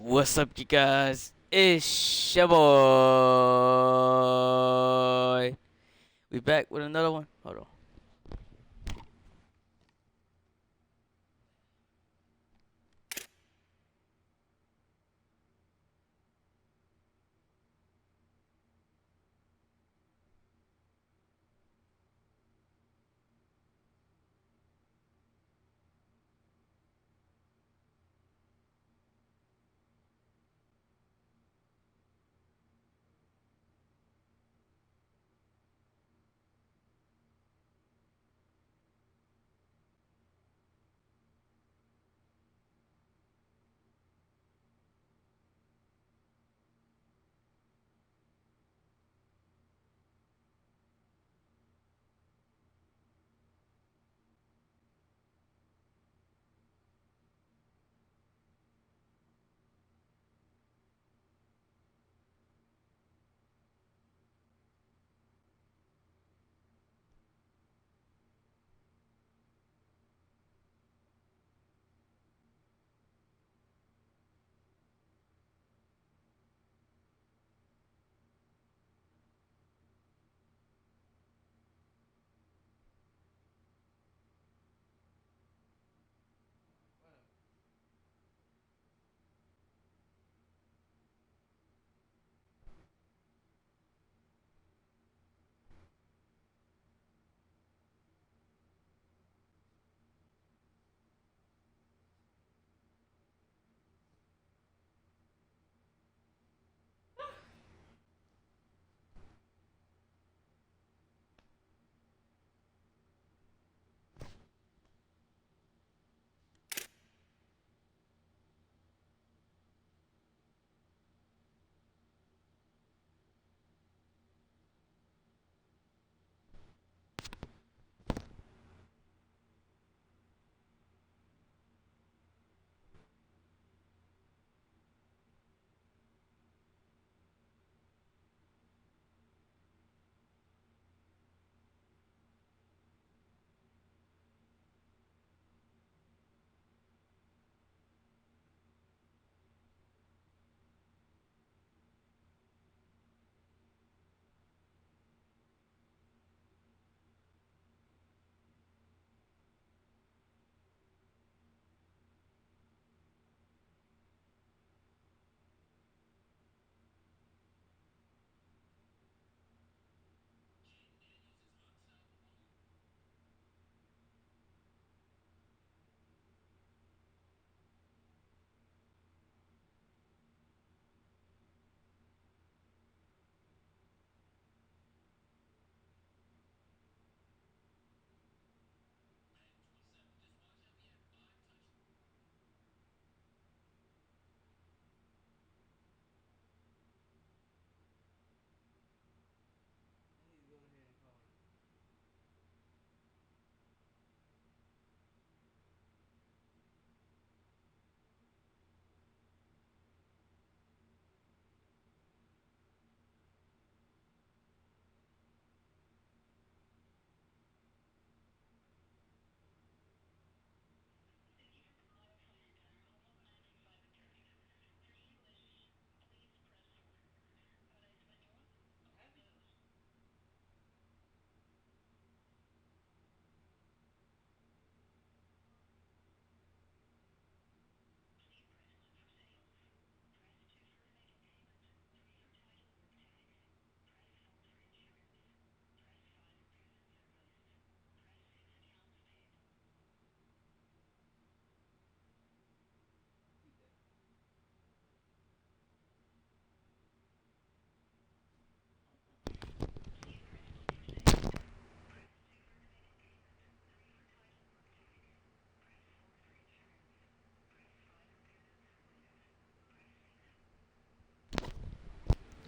What's up, you guys? It's your boy. We back with another one. Hold on.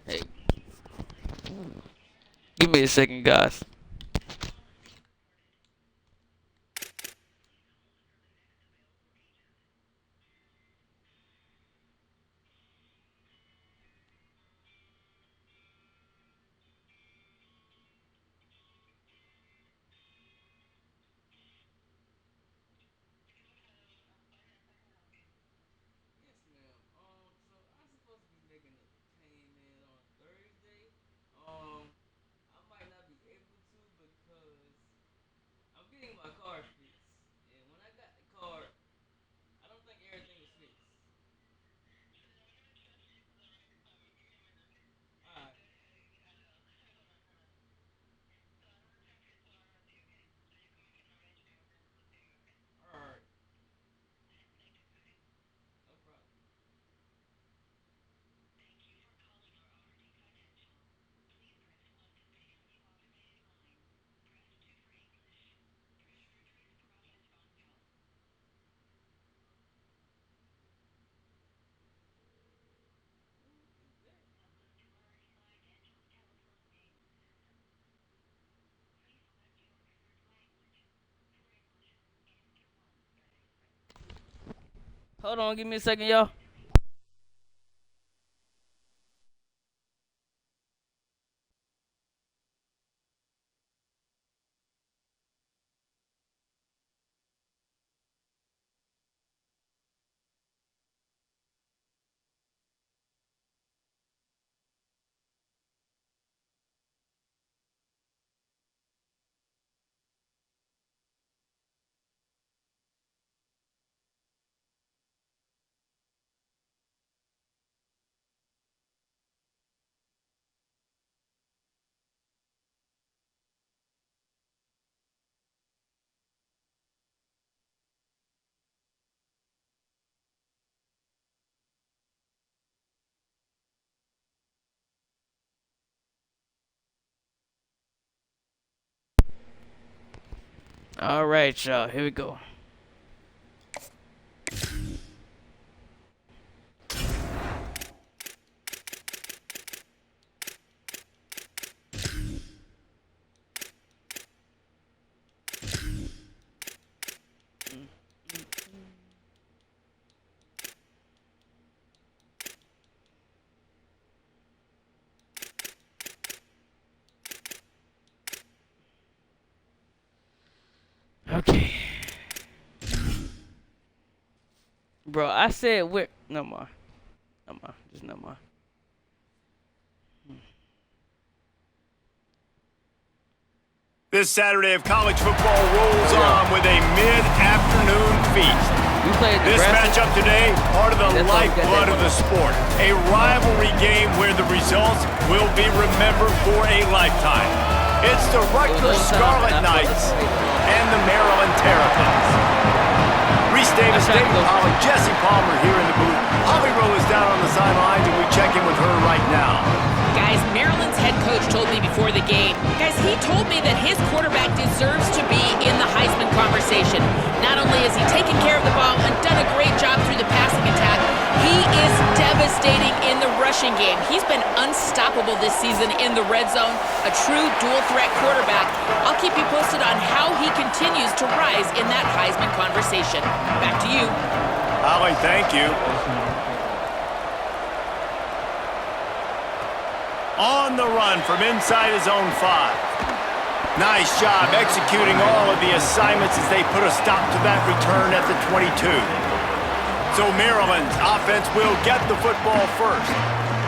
Hey, give me a second, guys. Hold on, give me a second, y'all. All right, y'all. Here we go. Okay. Bro, I said we're no more. No more. Just no more. This Saturday of college football rolls on with a mid-afternoon feast. We played This matchup today, part of the lifeblood of the sport. A rivalry game where the results will be remembered for a lifetime. It's the Rutgers Scarlet Knights and the Maryland Terrapins. Reese Davis, David Holly, Jesse Palmer here in the booth. Holly Rowe is down on the sidelines, and we check in with her right now. Guys, Maryland's head coach told me before the game, guys, he told me that his quarterback deserves to be in the Heisman conversation. Not only has he taken care of the ball and done a great job through the passing attack, he is devastating in the rushing game. He's been unstoppable this season in the red zone, a true dual-threat quarterback. I'll keep you posted on how he continues to rise in that Heisman conversation. Back to you. Holly, thank you. On the run from inside his own 5. Nice job executing all of the assignments as they put a stop to that return at the 22. So Maryland's offense will get the football first.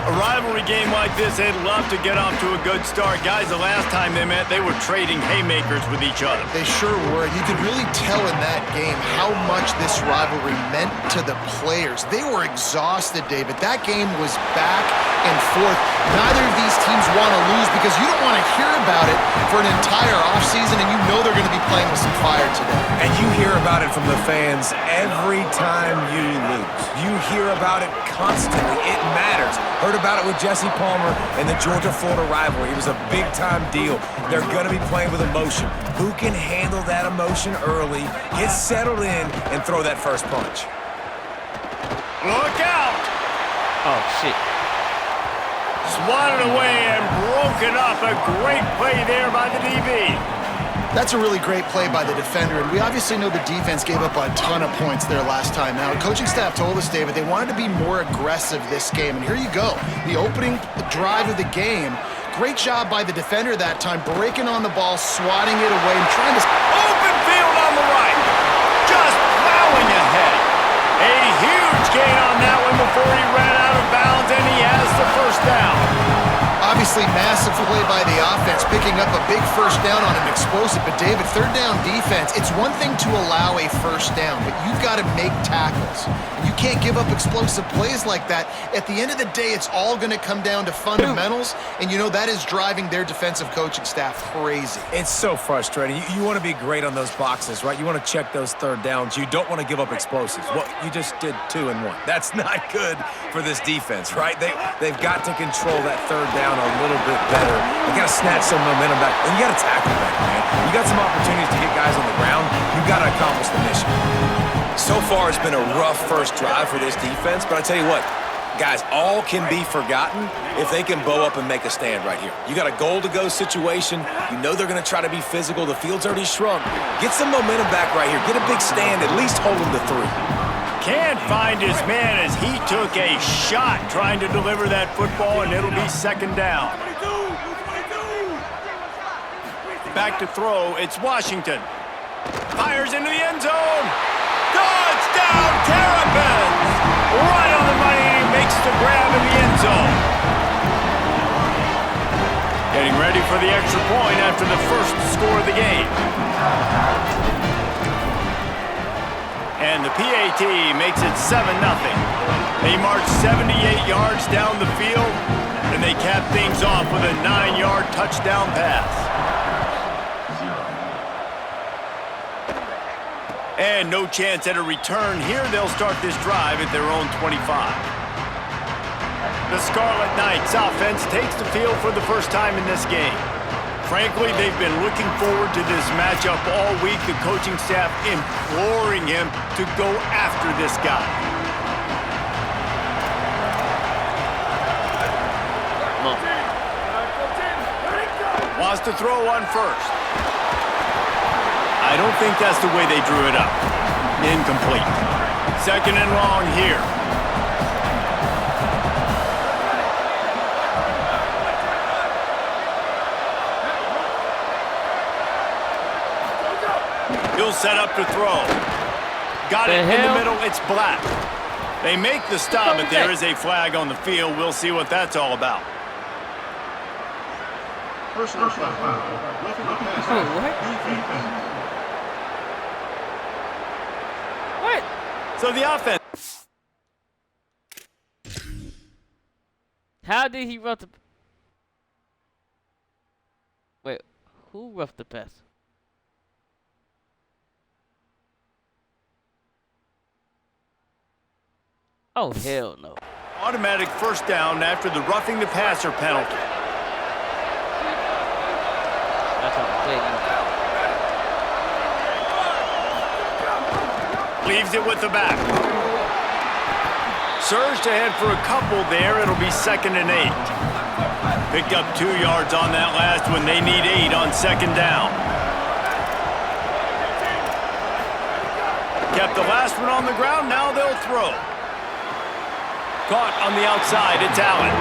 A rivalry game like this, they'd love to get off to a good start. Guys, the last time they met, they were trading haymakers with each other. They sure were. You could really tell in that game how much this rivalry meant to the players. They were exhausted, David. That game was back and forth. Neither of these teams want to lose because you don't want to hear about it for an entire offseason, and you know they're going to be playing with some fire today. And you hear about it from the fans every time you lose. You hear about it constantly. It matters. Heard about it with Jesse Palmer and the Georgia-Florida rivalry. It was a big-time deal. They're going to be playing with emotion. Who can handle that emotion early, get settled in, and throw that first punch? Look out! Oh, shit. Swatted away and broken up. A great play there by the DB. That's a really great play by the defender, and we obviously know the defense gave up a ton of points there last time out. Coaching staff told us, David, they wanted to be more aggressive this game, and here you go. The opening drive of the game, great job by the defender that time, breaking on the ball, swatting it away, and trying to... Open field on the right. Just plowing ahead. A huge gain on that one before he ran out of bounds, and he has the first down. Obviously, massive play by the offense, picking up a big first down on an explosive. But, David, third down defense, it's one thing to allow a first down, but you've got to make tackles. And you can't give up explosive plays like that. At the end of the day, it's all going to come down to fundamentals, and you know that is driving their defensive coaching staff crazy. It's so frustrating. You want to be great on those boxes, right? You want to check those third downs. You don't want to give up explosives. Well, you just did 2 and 1. That's not good for this defense, right? They've got to control that third down a little bit better. They got to snatch some momentum back, and you got to tackle back, man. You got some opportunities to get guys on the ground. You got to accomplish the mission. So far, it's been a rough first drive for this defense, but I tell you what, guys, all can be forgotten if they can bow up and make a stand right here. You got a goal-to-go situation. You know they're going to try to be physical. The field's already shrunk. Get some momentum back right here. Get a big stand. At least hold them to 3. Can't find his man as he took a shot trying to deliver that football, and it'll be second down. Back to throw, it's Washington. Fires into the end zone. Touchdown, Terrapins! Right on the money, and he makes the grab in the end zone. Getting ready for the extra point after the first score of the game. And the PAT makes it 7-0. They march 78 yards down the field, and they cap things off with a 9-yard touchdown pass. And no chance at a return here. They'll start this drive at their own 25. The Scarlet Knights offense takes the field for the first time in this game. Frankly, they've been looking forward to this matchup all week. The coaching staff imploring him to go after this guy. Wants to throw on first. I don't think that's the way they drew it up. Incomplete. Second and long here. He'll set up to throw. Got it in the middle. It's Black. They make the stop, but there is a flag on the field. We'll see what that's all about. Personal foul. What? So the offense. How did he rough the... Wait, who roughed the pass? Oh, hell no. Automatic first down after the roughing the passer penalty. That's how they play. Leaves it with the back. Surged ahead for a couple there. It'll be 2nd and 8. Picked up 2 yards on that last one. They need 8 on 2nd down. Kept the last one on the ground. Now they'll throw. Caught on the outside. It's Allen.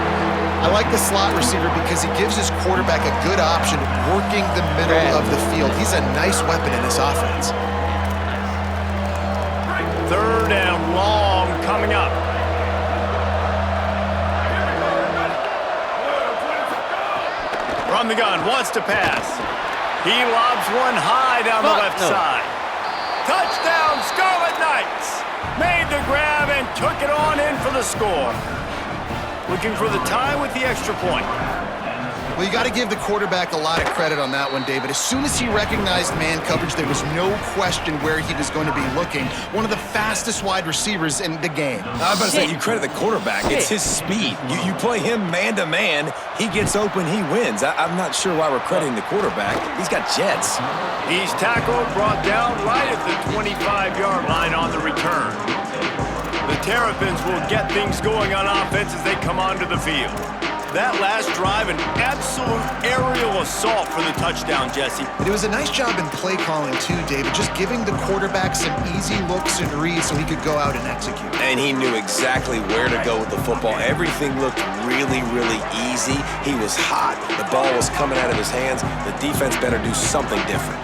I like the slot receiver because he gives his quarterback a good option working the middle of the field. He's a nice weapon in this offense. 3rd and long coming up. From the gun, wants to pass. He lobs one high down the left side. Touchdown, Scarlet Knights! Made the grab and took it on in for the score. Looking for the tie with the extra point. Well, you got to give the quarterback a lot of credit on that one, David. As soon as he recognized man coverage, there was no question where he was going to be looking. One of the fastest wide receivers in the game. I was about to say, you credit the quarterback. It's his speed. You play him man-to-man, he gets open, he wins. I'm not sure why we're crediting the quarterback. He's got jets. He's tackled, brought down right at the 25-yard line on the return. The Terrapins will get things going on offense as they come onto the field. That last drive, an absolute aerial assault for the touchdown, Jesse. But it was a nice job in play calling, too, David, just giving the quarterback some easy looks and reads so he could go out and execute. And he knew exactly where to go with the football. Everything looked really, really easy. He was hot. The ball was coming out of his hands. The defense better do something different.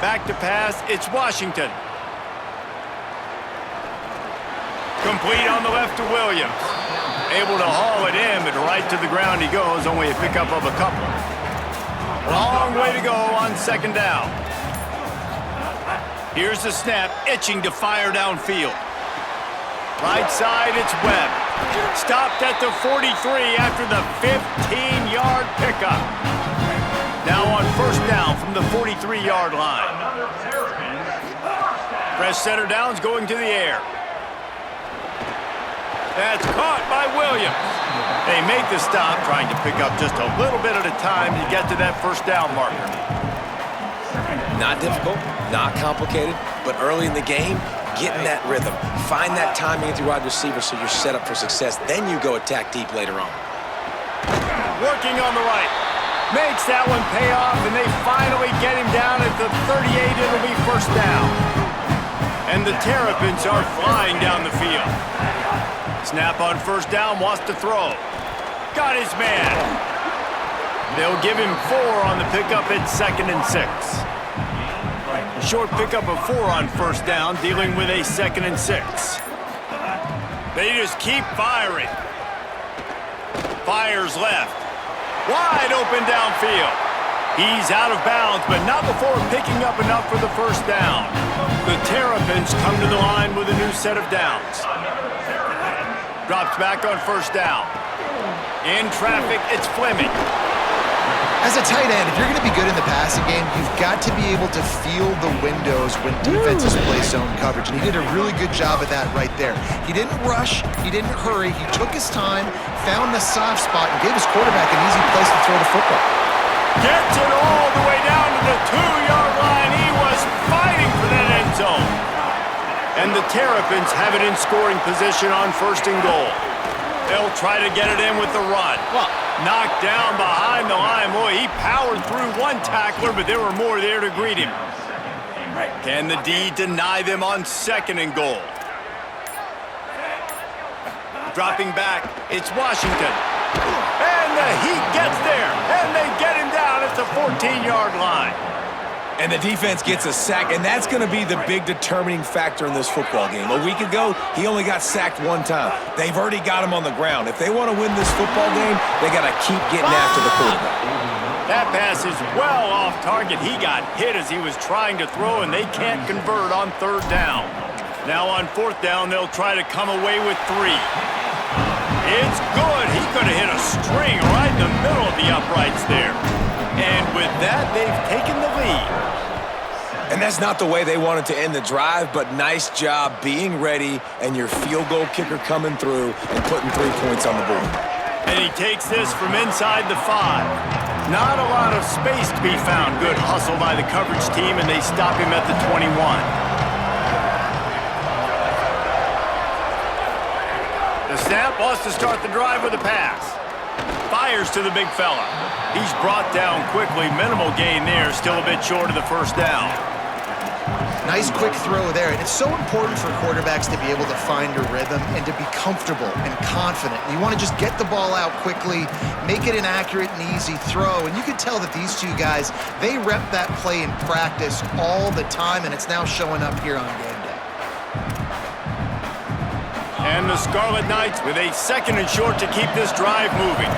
Back to pass, it's Washington. Complete on the left to Williams. Able to haul it in, but right to the ground he goes, only a pickup of a couple. Long way to go on 2nd down. Here's the snap, itching to fire downfield. Right side, it's Webb. Stopped at the 43 after the 15-yard pickup. Now on 1st down from the 43-yard line. Fresh center downs going to the air. That's caught by Williams. They make the stop, trying to pick up just a little bit at a time to get to that 1st down marker. Not difficult, not complicated, but early in the game, get in that rhythm. Find that timing with your wide receiver so you're set up for success. Then you go attack deep later on. Working on the right. Makes that one pay off, and they finally get him down at the 38. It'll be 1st down. And the Terrapins are flying down the field. Snap on first down, wants to throw. Got his man. They'll give him 4 on the pickup at 2nd and 6. Short pickup of 4 on first down, dealing with a 2nd and 6. They just keep firing. Fires left. Wide open downfield. He's out of bounds, but not before picking up enough for the first down. The Terrapins come to the line with a new set of downs. Drops back on first down. In traffic, it's Fleming. As a tight end, if you're going to be good in the passing game, you've got to be able to feel the windows when defenses play zone coverage, and he did a really good job of that right there. He didn't rush, he didn't hurry, he took his time, found the soft spot, and gave his quarterback an easy place to throw the football. Gets it all the way down to the 2-yard line. He was fighting for that end zone. And the Terrapins have it in scoring position on 1st and goal. They'll try to get it in with the run. Knocked down behind the line. Boy, he powered through one tackler, but there were more there to greet him. Can the D deny them on 2nd and goal? Dropping back, it's Washington. And the Heat gets there, and they get him down at the 14-yard line. And the defense gets a sack, and that's going to be the big determining factor in this football game. A week ago, he only got sacked 1 time. They've already got him on the ground. If they want to win this football game, they got to keep getting after the quarterback. That pass is well off target. He got hit as he was trying to throw, and they can't convert on 3rd down. Now on 4th down, they'll try to come away with 3. It's good. He could have hit a string right in the middle of the uprights there. And with that, they've taken the lead. And that's not the way they wanted to end the drive, but nice job being ready and your field goal kicker coming through and putting 3 points on the board. And he takes this from inside the 5. Not a lot of space to be found. Good hustle by the coverage team, and they stop him at the 21. The snap wants to start the drive with a pass. Fires to the big fella. He's brought down quickly. Minimal gain there. Still a bit short of the first down. Nice quick throw there. And it's so important for quarterbacks to be able to find a rhythm and to be comfortable and confident. You want to just get the ball out quickly, make it an accurate and easy throw. And you can tell that these 2 guys, they rep that play in practice all the time, and it's now showing up here on game day. And the Scarlet Knights with a 2nd and short to keep this drive moving.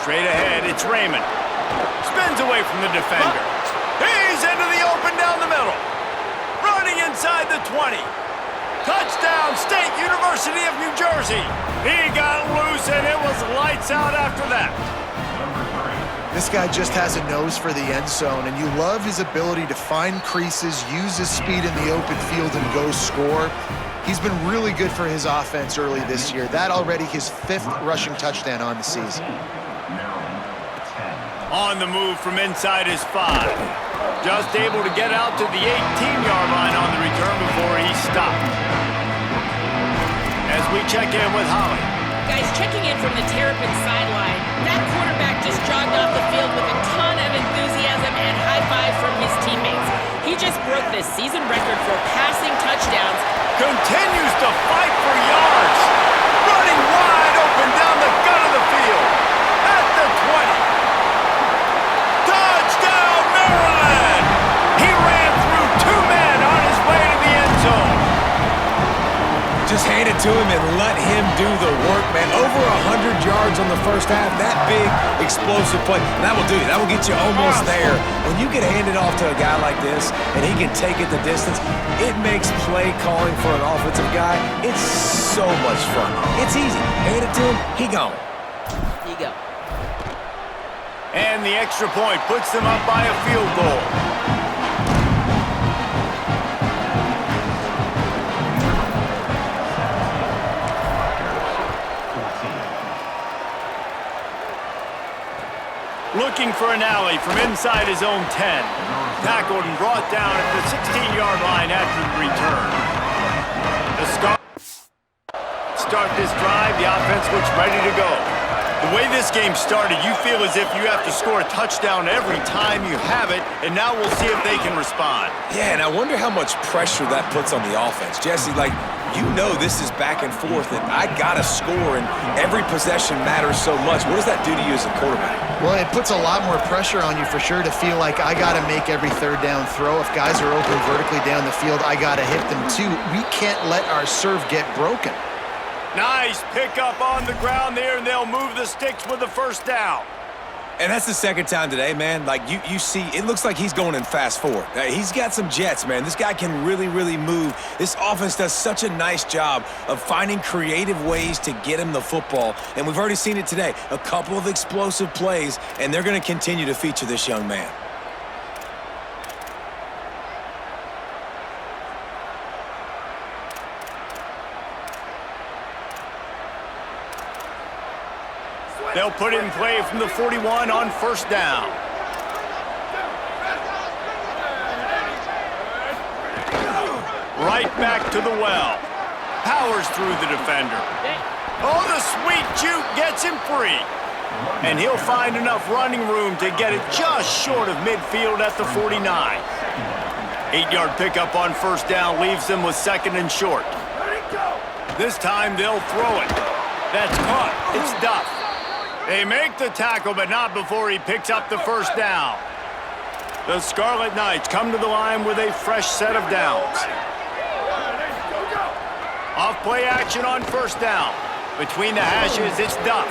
Straight ahead, it's Raymond. Spins away from the defender. He's into the open down the middle. Running inside the 20. Touchdown, State University of New Jersey. He got loose, and it was lights out after that. This guy just has a nose for the end zone, and you love his ability to find creases, use his speed in the open field, and go score. He's been really good for his offense early this year. That already his 5th rushing touchdown on the season. On the move from inside his 5. Just able to get out to the 18-yard line on the return before he stopped. As we check in with Holly. Guys, checking in from the Terrapin sideline, that quarterback just jogged off the field with a ton of enthusiasm and high five from his teammates. He just broke the season record for passing touchdowns. Continues to fight for yards. Running wide open down the gut of the field. At the 20. Touchdown, Maryland! He ran through 2 men on his way to the end zone. Just hand it to him and let him do the work, man. Over 100 yards on the first half. That big, explosive play. And that will do you. That will get you almost there. When you can hand it off to a guy like this and he can take it the distance, it makes play calling for an offensive guy, it's so much fun. It's easy. Hand it to him, he gone. Here you go. And the extra point puts them up by a field goal. Looking for an alley from inside his own 10. Tackled and brought down at the 16-yard line after the return. The start this drive, the offense looks ready to go. The way this game started, you feel as if you have to score a touchdown every time you have it, and now we'll see if they can respond. Yeah, and I wonder how much pressure that puts on the offense. Jesse, like, you know this is back and forth, and I got to score, and every possession matters so much. What does that do to you as a quarterback? Well, it puts a lot more pressure on you for sure to feel like I got to make every third down throw. If guys are open vertically down the field, I got to hit them too. We can't let our serve get broken. Nice pickup on the ground there, and they'll move the sticks with the first down. And that's the second time today, man. Like, you see, it looks like he's going in fast forward. He's got some jets, man. This guy can really, really move. This offense does such a nice job of finding creative ways to get him the football. And we've already seen it today. A couple of explosive plays, and they're going to continue to feature this young man. They'll put it in play from the 41 on first down. Right back to the well. Powers through the defender. Oh, the sweet juke gets him free. And he'll find enough running room to get it just short of midfield at the 49. 8-yard pickup on first down leaves them with second and short. This time they'll throw it. That's caught. It's Duff. They make the tackle, but not before he picks up the first down. The Scarlet Knights come to the line with a fresh set of downs. Off play action on first down. Between the hashes, it's Duff.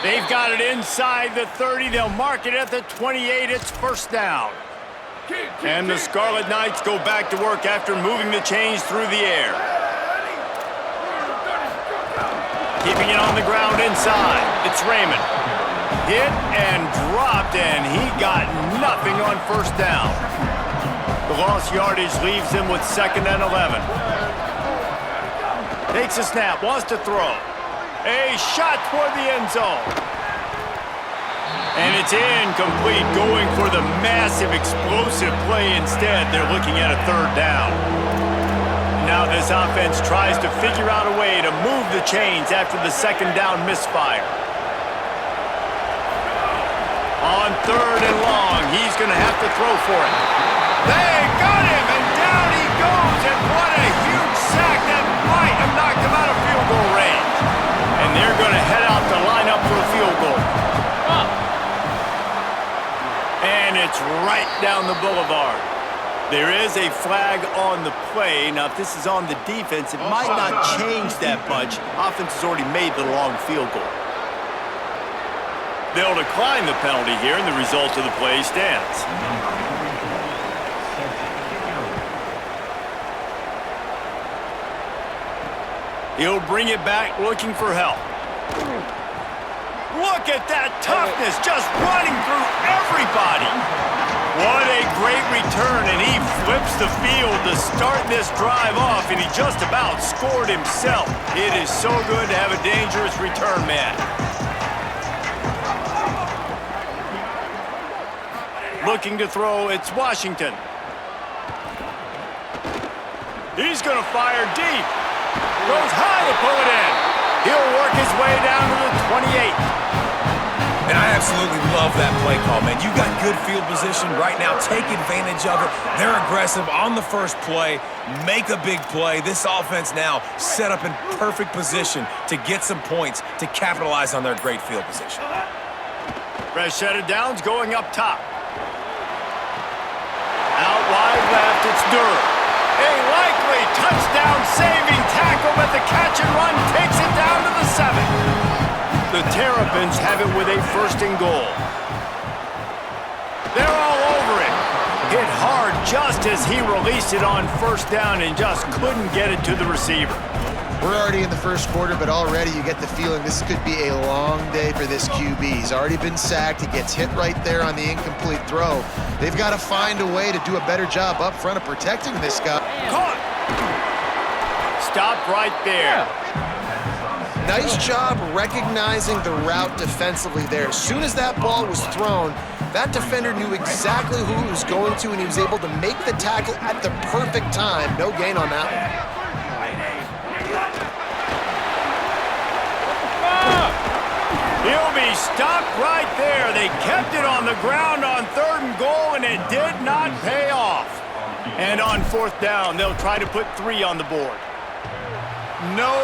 They've got it inside the 30. They'll mark it at the 28. It's first down. And the Scarlet Knights go back to work after moving the chains through the air. Keeping it on the ground inside. It's Raymond. Hit and dropped, and he got nothing on first down. The lost yardage leaves him with second and 11. Takes a snap, wants to throw. A shot toward the end zone. And it's incomplete, going for the massive explosive play instead. They're looking at a third down. Now this offense tries to figure out a way to move the chains after the second down misfire. On third and long, he's going to have to throw for it. They got him, and down he goes, and what a huge sack that might have knocked him out of field goal range. And they're going to head out to line up for a field goal. And it's right down the boulevard. There is a flag on the play. Now, if this is on the defense, it might not change that much. Offense has already made the long field goal. They'll decline the penalty here, and the result of the play stands. He'll bring it back looking for help. Look at that toughness, just running through everybody. What a great return, and he flips the field to start this drive off, and he just about scored himself. It is so good to have a dangerous return man. Looking to throw, it's Washington. He's going to fire deep. Goes high to pull it in. He'll work his way down to the 28. And I absolutely love that play call, man. You got good field position right now. Take advantage of it. They're aggressive on the first play. Make a big play. This offense now set up in perfect position to get some points to capitalize on their great field position. Fresh set of downs going up top. Out wide left, it's Durham. A likely touchdown-saving tackle, but the catch and run takes it down to the 7. The Terrapins have it with a first and goal. They're all over it. Hit hard just as he released it on first down and just couldn't get it to the receiver. We're already in the first quarter, but already you get the feeling this could be a long day for this QB. He's already been sacked. He gets hit right there on the incomplete throw. They've got to find a way to do a better job up front of protecting this guy. Caught. Stop right there. Nice job recognizing the route defensively there. As soon as that ball was thrown, that defender knew exactly who he was going to, and he was able to make the tackle at the perfect time. No gain on that one. He'll be stopped right there. They kept it on the ground on 3rd and goal, and it did not pay off. And on 4th down, they'll try to put 3 on the board. No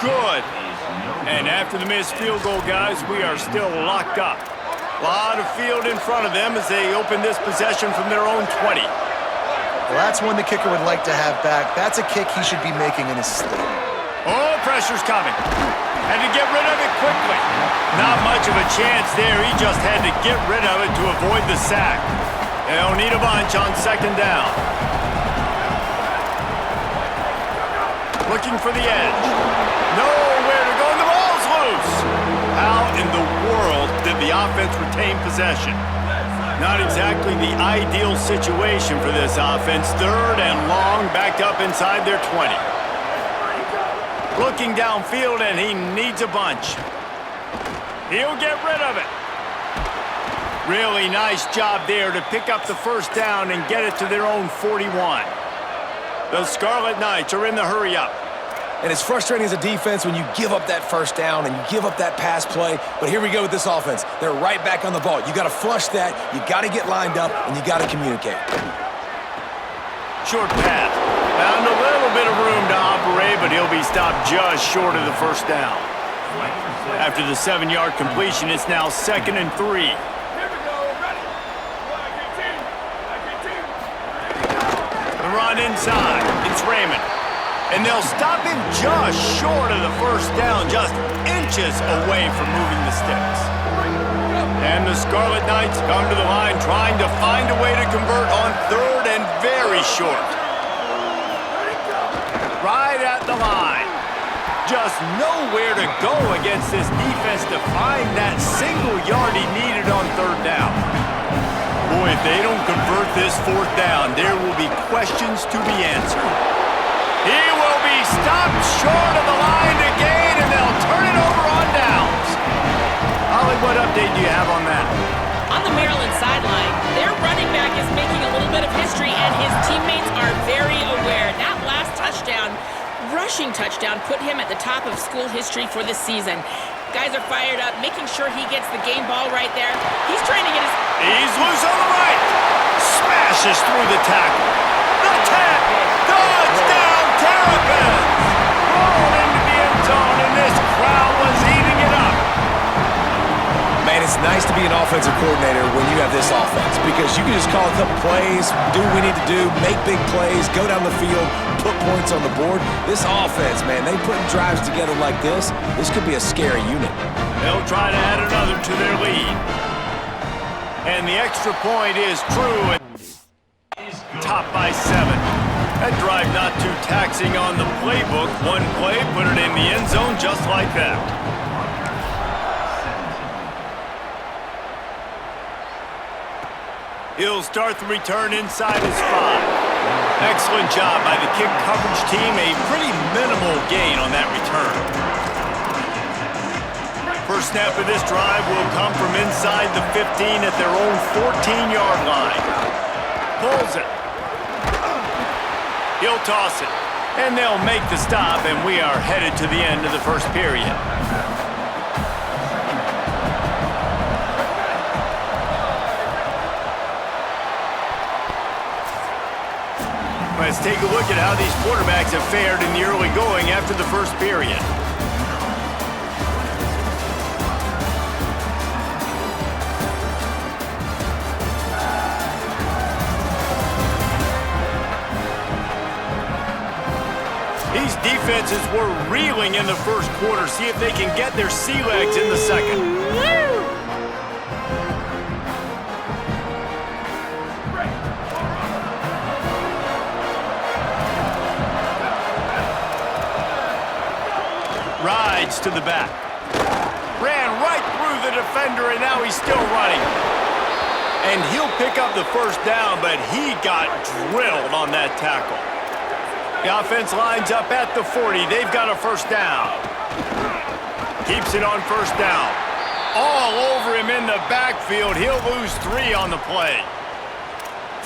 good. And after the missed field goal, guys, we are still locked up. A lot of field in front of them as they open this possession from their own 20. Well, that's one the kicker would like to have back. That's a kick he should be making in his sleep. Oh, pressure's coming. Had to get rid of it quickly. Not much of a chance there. He just had to get rid of it to avoid the sack. They'll need a bunch on 2nd down. Looking for the edge. Nowhere to go, and the ball's loose. How in the world did the offense retain possession? Not exactly the ideal situation for this offense. 3rd and long, backed up inside their 20. Looking downfield, and he needs a bunch. He'll get rid of it. Really nice job there to pick up the 1st down and get it to their own 41. The Scarlet Knights are in the hurry-up. And it's frustrating as a defense when you give up that 1st down and you give up that pass play. But here we go with this offense. They're right back on the ball. You got to flush that, you got to get lined up, and you got to communicate. Short pass. Found a little bit of room to operate, but he'll be stopped just short of the 1st down. After the 7-yard completion, it's now 2nd and 3. The run inside. It's Raymond. And they'll stop him just short of the 1st down, just inches away from moving the sticks. And the Scarlet Knights come to the line trying to find a way to convert on 3rd and very short. Right at the line. Just nowhere to go against this defense to find that single yard he needed on 3rd down. Boy, if they don't convert this 4th down, there will be questions to be answered. He will be stopped short of the line to gain, and they'll turn it over on downs. Holly, what update do you have on that? On the Maryland sideline, their running back is making a little bit of history, and his teammates are very aware. That last touchdown, rushing touchdown, put him at the top of school history for the season. Guys are fired up, making sure he gets the game ball right there. He's trying to get his... He's loose on the right. Smashes through the tackle. The 10. Touchdown, Terrapins. Rolled into the end zone, and this crowd was eating it up. Man, it's nice to be an offensive coordinator when you have this offense because you can just call a couple plays, do what we need to do, make big plays, go down the field, put points on the board. This offense, man, they put drives together like this. This could be a scary unit. They'll try to add another to their lead. And the extra point is true. Top by 7. That drive not too taxing on the playbook. One play, put it in the end zone just like that. He'll start the return inside his 5. Excellent job by the kick coverage team. A pretty minimal gain on that return. First snap of this drive will come from inside the 15 at their own 14-yard line. Pulls it. He'll toss it. And they'll make the stop, and we are headed to the end of the first period. Let's take a look at how these quarterbacks have fared in the early going after the first period. These defenses were reeling in the first quarter. See if they can get their sea legs in the second. Rides to the back. Ran right through the defender, and now he's still running. And he'll pick up the first down, but he got drilled on that tackle. The offense lines up at the 40. They've got a first down. Keeps it on first down. All over him in the backfield. He'll lose 3 on the play.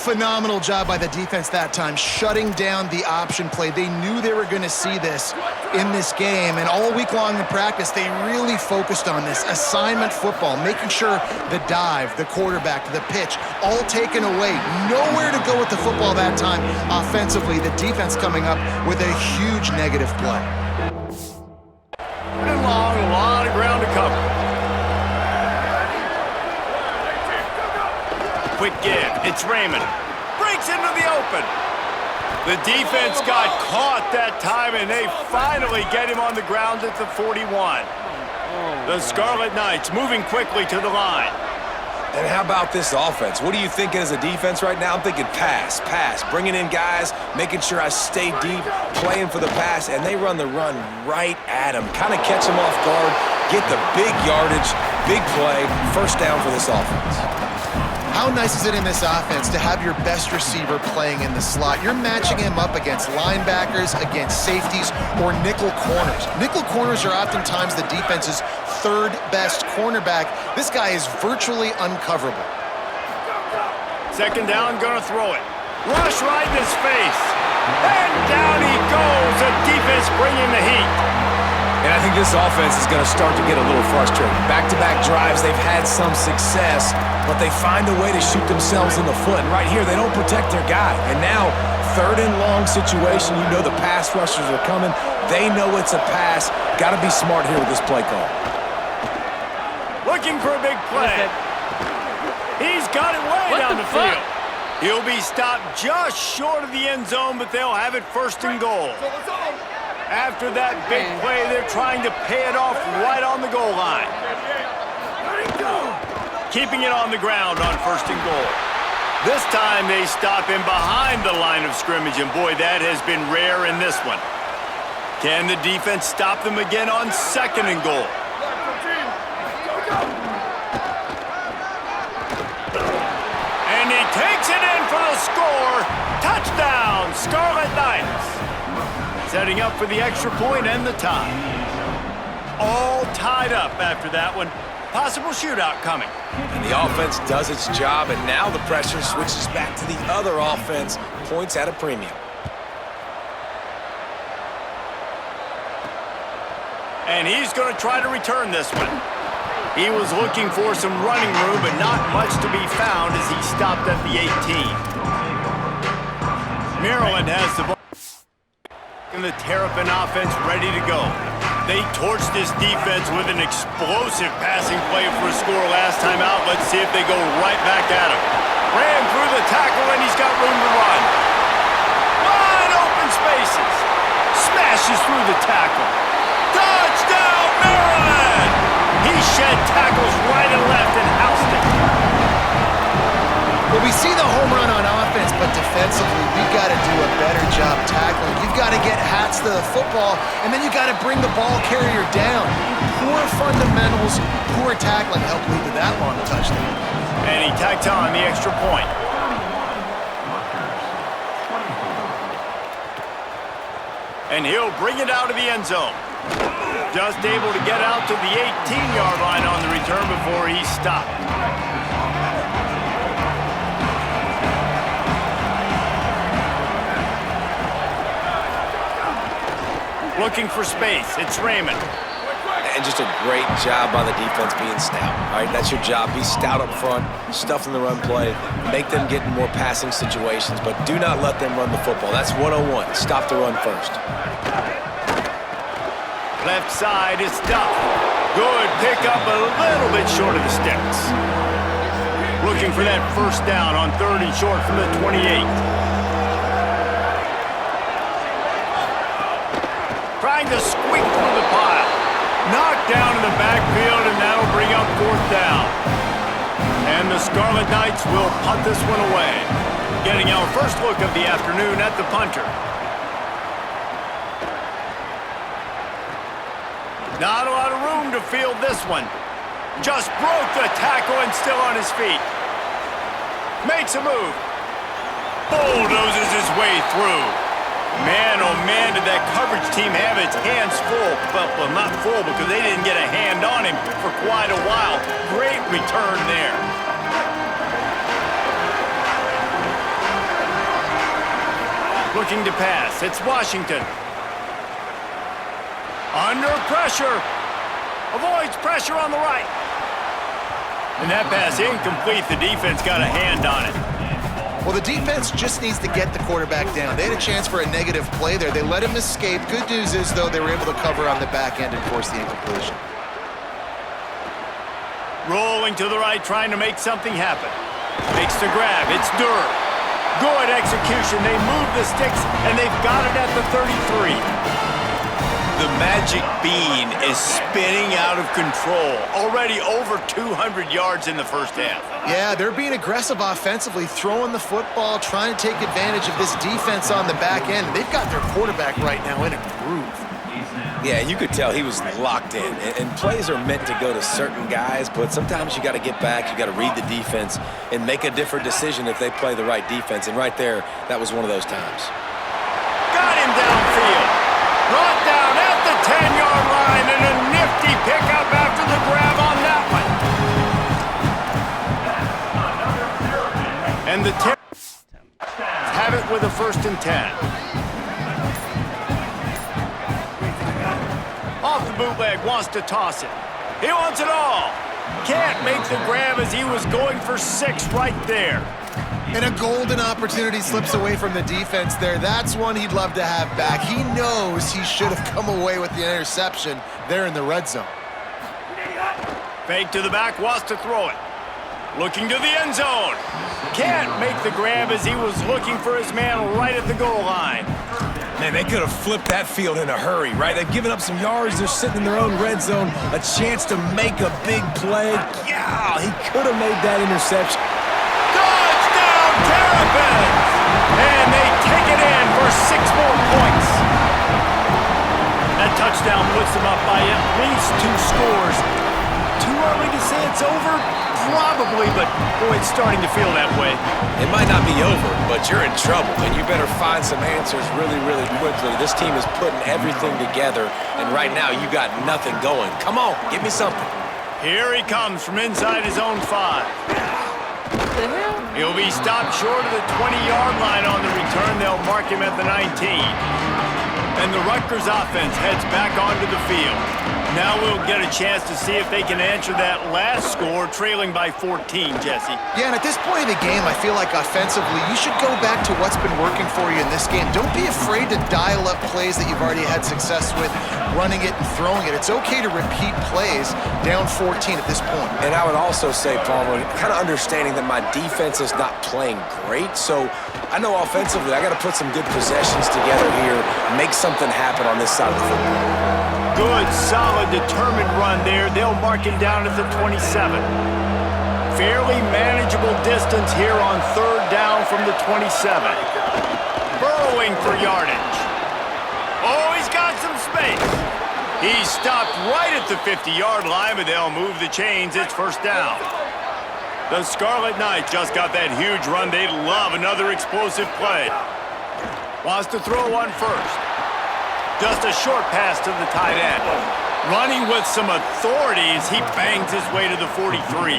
Phenomenal job by the defense that time, shutting down the option play. They knew they were going to see this in this game, and all week long in practice, they really focused on this assignment football, making sure the dive, the quarterback, the pitch, all taken away. Nowhere to go with the football that time offensively. The defense coming up with a huge negative play. Long, a lot of ground to cover. Quick give. It's Raymond. Breaks into the open. The defense got caught that time, and they finally get him on the ground at the 41. The Scarlet Knights moving quickly to the line. And how about this offense? What are you thinking as a defense right now? I'm thinking pass, bringing in guys, making sure I stay deep, playing for the pass, and they run the run right at him. Kind of catch him off guard, get the big yardage, big play, first down for this offense. How nice is it in this offense to have your best receiver playing in the slot? You're matching him up against linebackers, against safeties, or nickel corners. Nickel corners are oftentimes the defense's third best cornerback. This guy is virtually uncoverable. Second down, gonna throw it. Rush right in his face. And down he goes. The defense bringing the heat. And I think this offense is going to start to get a little frustrated. Back-to-back drives, they've had some success, but they find a way to shoot themselves in the foot. And right here, they don't protect their guy. And now, third and long situation, you know the pass rushers are coming. They know it's a pass. Got to be smart here with this play call. Looking for a big play. He's got it way down the field. He'll be stopped just short of the end zone, but they'll have it first and goal. After that big play, they're trying to pay it off right on the goal line. Keeping it on the ground on first and goal. This time they stop him behind the line of scrimmage, and boy, that has been rare in this one. Can the defense stop them again on second and goal? And he takes it in for the score. Touchdown, Scarlet Knights. Setting up for the extra point and the tie. All tied up after that one. Possible shootout coming. And the offense does its job, and now the pressure switches back to the other offense. Points at a premium. And he's going to try to return this one. He was looking for some running room, but not much to be found as he stopped at the 18. Maryland has the ball. And the Terrapin offense ready to go. They torched this defense with an explosive passing play for a score last time out. Let's see if they go right back at him. Ran through the tackle, and he's got room to run. Wide open spaces. Smashes through the tackle. Touchdown, Maryland! He shed tackles right and left and housed it. Well, we see the home run on offense, but defensively, we've got to do a better job tackling. You've got to get hats to the football, and then you got to bring the ball carrier down. Poor fundamentals, poor tackling helped lead to that long touchdown. And he tacked on the extra point. And he'll bring it out of the end zone. Just able to get out to the 18-yard line on the return before he's stopped. Looking for space. It's Raymond. And just a great job by the defense being stout. All right, that's your job. Be stout up front, stuff in the run play, make them get in more passing situations, but do not let them run the football. That's 101. Stop the run first. Left side is Duff. Good pickup, a little bit short of the sticks. Looking for that first down on third and short from the 28. Trying to squeak through the pile. Knocked down in the backfield, and that'll bring up fourth down. And the Scarlet Knights will punt this one away. Getting our first look of the afternoon at the punter. Not a lot of room to field this one. Just broke the tackle and still on his feet. Makes a move. Bulldozes his way through. Man, oh man, did that coverage team have its hands full. Well, not full because they didn't get a hand on him for quite a while. Great return there. Looking to pass. It's Washington. Under pressure. Avoids pressure on the right. And that pass incomplete. The defense got a hand on it. Well, the defense just needs to get the quarterback down. They had a chance for a negative play there. They let him escape. Good news is, though, they were able to cover on the back end and force the incompletion. Rolling to the right, trying to make something happen. Makes the grab. It's Durr. Good execution. They move the sticks, and they've got it at the 33. The magic bean is spinning out of control. Already over 200 yards in the first half. Yeah, they're being aggressive offensively, throwing the football, trying to take advantage of this defense on the back end. They've got their quarterback right now in a groove. Yeah, you could tell he was locked in. And plays are meant to go to certain guys, but sometimes you got to get back, you got to read the defense, and make a different decision if they play the right defense. And right there, that was one of those times. Got him downfield. Brought down at the 10-yard line, and a nifty pickup after the grab on that one. And the have it with a 1st and 10. Off the bootleg, wants to toss it. He wants it all. Can't make the grab as he was going for 6 right there. And a golden opportunity slips away from the defense there. That's one he'd love to have back. He knows he should have come away with the interception there in the red zone. Fake to the back, wants to throw it. Looking to the end zone. Can't make the grab as he was looking for his man right at the goal line. Man, they could have flipped that field in a hurry, right? They've given up some yards. They're sitting in their own red zone. A chance to make a big play. Yeah, he could have made that interception. Touchdown, Terrapins! And they take it in for 6 more points. That touchdown puts them up by at least 2 scores. Too early to say it's over? Probably, but boy, it's starting to feel that way. It might not be over, but you're in trouble, and you better find some answers really, really quickly. This team is putting everything together, and right now you got nothing going. Come on, give me something. Here he comes from inside his own 5. What the hell? He'll be stopped short of the 20-yard line on the return. They'll mark him at the 19. And the Rutgers offense heads back onto the field. Now we'll get a chance to see if they can answer that last score, trailing by 14, Jesse. Yeah, and at this point in the game, I feel like offensively, you should go back to what's been working for you in this game. Don't be afraid to dial up plays that you've already had success with, running it and throwing it. It's okay to repeat plays down 14 at this point. And I would also say, Palmer, kind of understanding that my defense is not playing great, so I know offensively I got to put some good possessions together here, make something happen on this side of the football. Good, solid, determined run there. They'll mark him down at the 27. Fairly manageable distance here on 3rd down from the 27. Burrowing for yardage. Oh, he's got some space. He's stopped right at the 50-yard line, but they'll move the chains. It's 1st down. The Scarlet Knights just got that huge run. They'd love another explosive play. Wants to throw one first. Just a short pass to the tight end. Running with some authority as he bangs his way to the 43.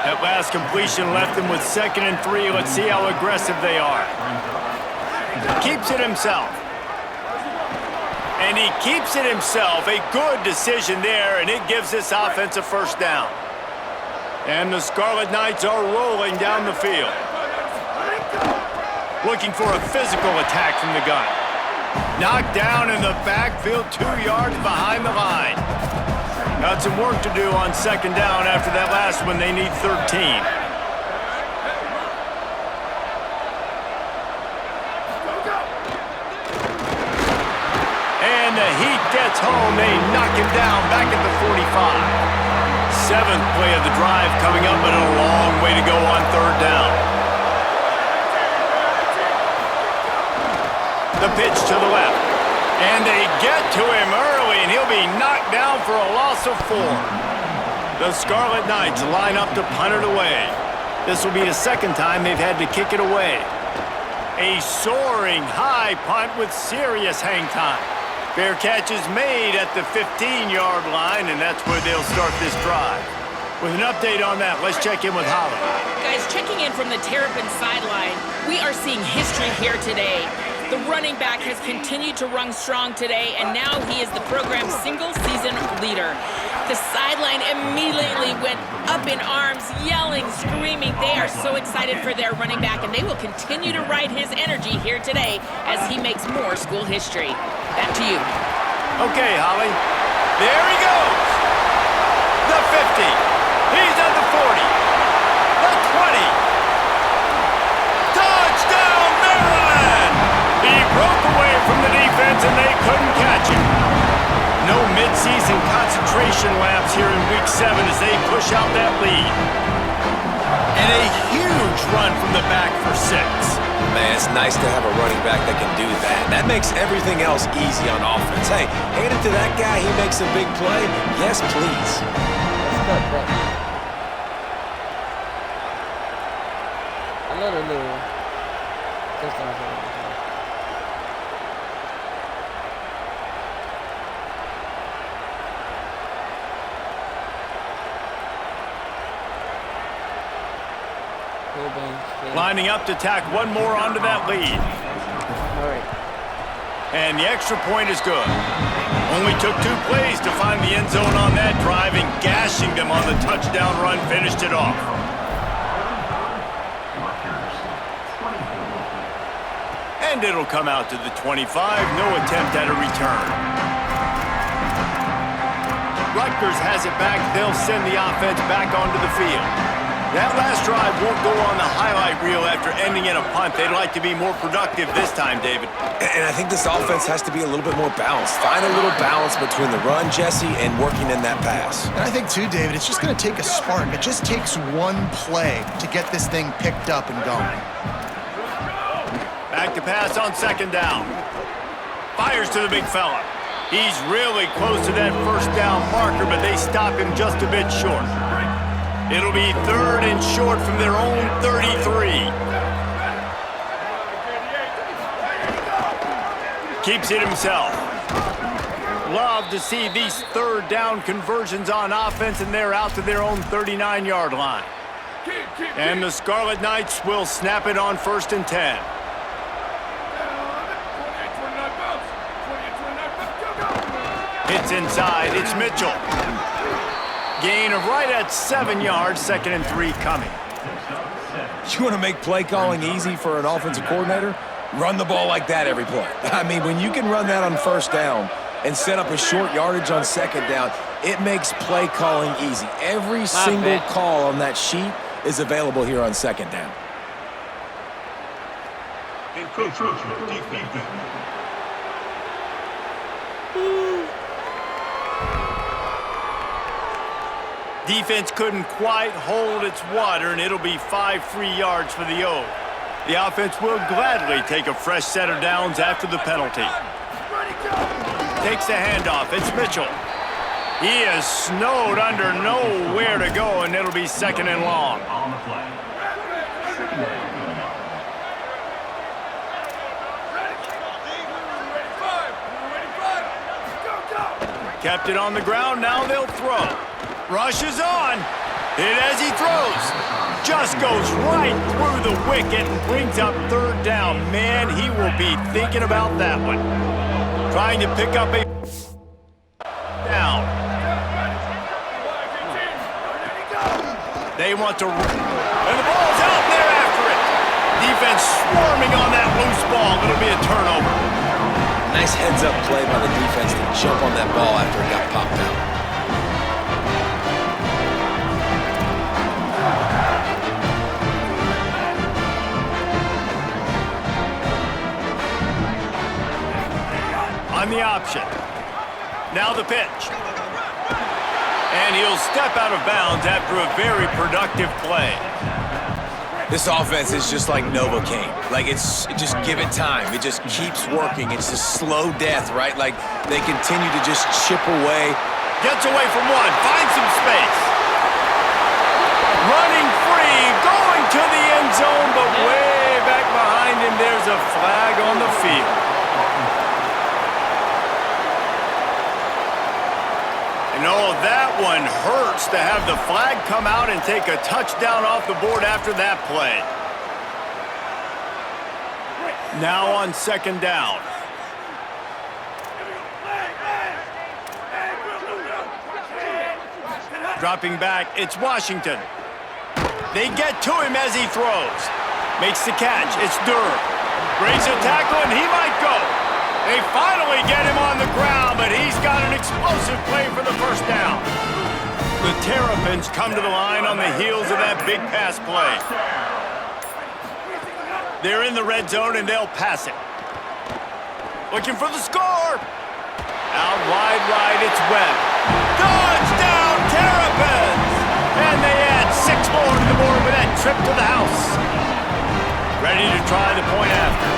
That last completion left him with 2nd and 3. Let's see how aggressive they are. Keeps it himself. And he keeps it himself. A good decision there, and it gives this offense a 1st down. And the Scarlet Knights are rolling down the field. Looking for a physical attack from the gun. Knocked down in the backfield, 2 yards behind the line. Got some work to do on 2nd down after that last one. They need 13. And the heat gets home. They knock him down back at the 45. 7th play of the drive coming up, but a long way to go on 3rd down. The pitch to the left. And they get to him early, and he'll be knocked down for a loss of 4. The Scarlet Knights line up to punt it away. This will be the 2nd time they've had to kick it away. A soaring high punt with serious hang time. Fair catch is made at the 15-yard line, and that's where they'll start this drive. With an update on that, let's check in with Holly. Guys, checking in from the Terrapins sideline, we are seeing history here today. The running back has continued to run strong today, and now he is the program's single-season leader. The sideline immediately went up in arms, yelling, screaming. They are so excited for their running back, and they will continue to ride his energy here today as he makes more school history. Back to you. Okay, Holly. There he goes. The 50. He's at the 40. The 20. Touchdown, Maryland! He broke away from the defense and they couldn't catch him. No mid-season concentration laps here in Week 7 as they push out that lead. And a huge run from the back for 6. Man, it's nice to have a running back that can do that. That makes everything else easy on offense. Hey, hand it to that guy, he makes a big play. Yes, please. That's good, bro. I love the little touchdowns. Lining up to tack one more onto that lead. All right. And the extra point is good. Only took 2 plays to find the end zone on that drive, and gashing them on the touchdown run finished it off. And it'll come out to the 25, no attempt at a return. Rutgers has it back. They'll send the offense back onto the field. That last drive won't go on the highlight reel after ending in a punt. They'd like to be more productive this time, David. And I think this offense has to be a little bit more balanced. Find a little balance between the run, Jesse, and working in that pass. And I think, too, David, it's just going to take a spark. It just takes one play to get this thing picked up and going. Back to pass on 2nd down. Fires to the big fella. He's really close to that 1st down marker, but they stop him just a bit short. It'll be 3rd and short from their own 33. Keeps it himself. Love to see these 3rd down conversions on offense, and they're out to their own 39-yard line. And the Scarlet Knights will snap it on 1st and 10. It's inside. It's Mitchell. Gain of right at 7 yards, 2nd and 3 coming. You want to make play calling easy for an offensive coordinator? Run the ball like that every play. I mean, when you can run that on 1st down and set up a short yardage on 2nd down, it makes play calling easy. Every single call on that sheet is available here on 2nd down. Defense couldn't quite hold its water, and it'll be 5 free yards for the O. The offense will gladly take a fresh set of downs after the penalty. Takes the handoff. It's Mitchell. He is snowed under, nowhere to go, and it'll be 2nd and long. Kept it on the ground, now they'll throw. Rush is on. Hit as he throws. Just goes right through the wicket and brings up 3rd down. Man, he will be thinking about that one. Trying to pick up a down. They want to, and the ball's out there after it. Defense swarming on that loose ball. It'll be a turnover. Nice heads-up play by the defense to jump on that ball after it got popped out. On the option. Now the pitch. And he'll step out of bounds after a very productive play. This offense is just like Novocaine. Like, just give it time. It just keeps working. It's a slow death, right? Like, they continue to just chip away. Gets away from one, finds some space. Running free, going to the end zone, but way back behind him, there's a flag on the field. And oh, that one Maryland hurts to have the flag come out and take a touchdown off the board after that play. Now on second down. Dropping back, it's Washington. They get to him as he throws. Makes the catch, it's Durham. Breaks a tackle and he might go. They finally get him on the ground, but he's got an explosive play for the first down. The Terrapins come to the line on the heels of that big pass play. They're in the red zone and they'll pass it. Looking for the score. Out wide right, it's Webb. Touchdown, Terrapins! And they add 6 more to the board with that trip to the house. Ready to try the point after.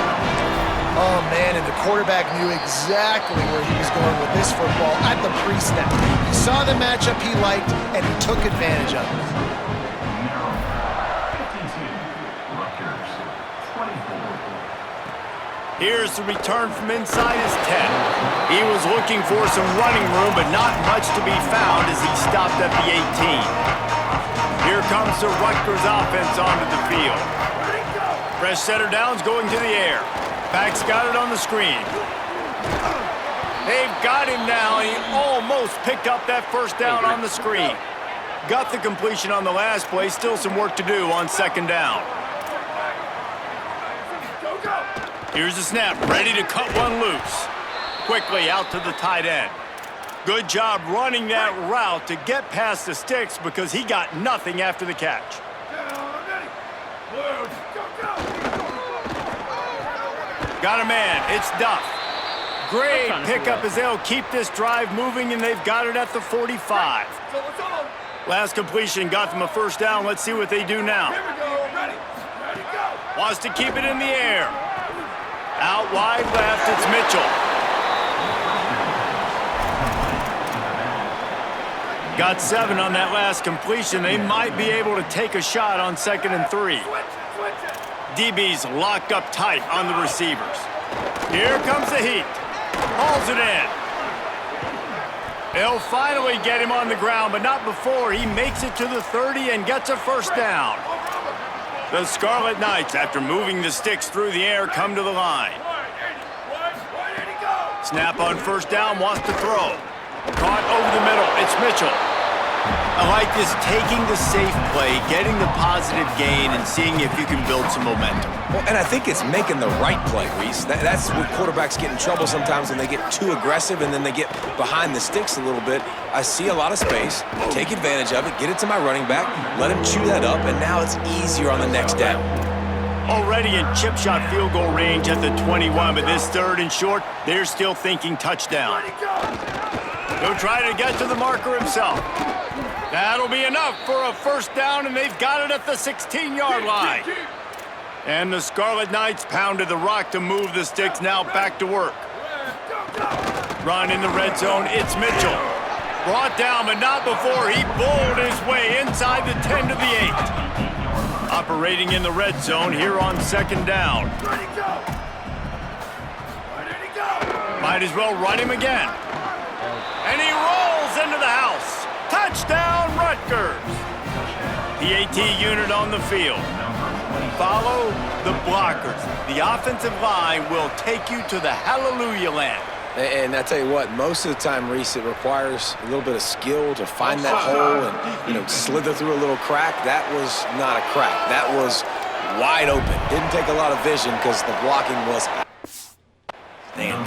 Oh, man, and the quarterback knew exactly where he was going with this football at the pre-snap. He saw the matchup he liked, and he took advantage of it. Here's the return from inside his 10. He was looking for some running room, but not much to be found as he stopped at the 18. Here comes the Rutgers offense onto the field. Fresh setter downs going to the air. Back's got it on the screen. They've got him now. He almost picked up that first down on the screen. Got the completion on the last play. Still some work to do on second down. Here's the snap, ready to cut one loose. Quickly out to the tight end. Good job running that route to get past the sticks because he got nothing after the catch. Got a man, it's Duff. Great pickup as they'll keep this drive moving, and they've got it at the 45. Last completion got them a first down. Let's see what they do now. Wants to keep it in the air. Out wide left, it's Mitchell. Got 7 on that last completion. They might be able to take a shot on 2nd and 3. DB's locked up tight on the receivers. Here comes the heat. Hauls it in. They'll finally get him on the ground, but not before he makes it to the 30 and gets a first down. The Scarlet Knights, after moving the sticks through the air, come to the line. Snap on first down, wants to throw. Caught over the middle, it's Mitchell. I like this, taking the safe play, getting the positive gain, and seeing if you can build some momentum. Well, and I think it's making the right play, Reese. That's where quarterbacks get in trouble sometimes when they get too aggressive and then they get behind the sticks a little bit. I see a lot of space, take advantage of it, get it to my running back, let him chew that up, and now it's easier on the next down. Already in chip shot field goal range at the 21, but this 3rd and short, they're still thinking touchdown. He'll try to get to the marker himself. That'll be enough for a first down, and they've got it at the 16-yard line. And the Scarlet Knights pounded the rock to move the sticks, now back to work. Run in the red zone, it's Mitchell. Brought down, but not before he bowled his way inside the 10 to the 8. Operating in the red zone here on 2nd down. Might as well run him again. And he rolls into the house. Touchdown, Rutgers! PAT unit on the field. Follow the blockers. The offensive line will take you to the hallelujah land. And I tell you what, most of the time, Reese, it requires a little bit of skill to find that hole and, slither through a little crack. That was not a crack. That was wide open. Didn't take a lot of vision because the blocking was outstanding.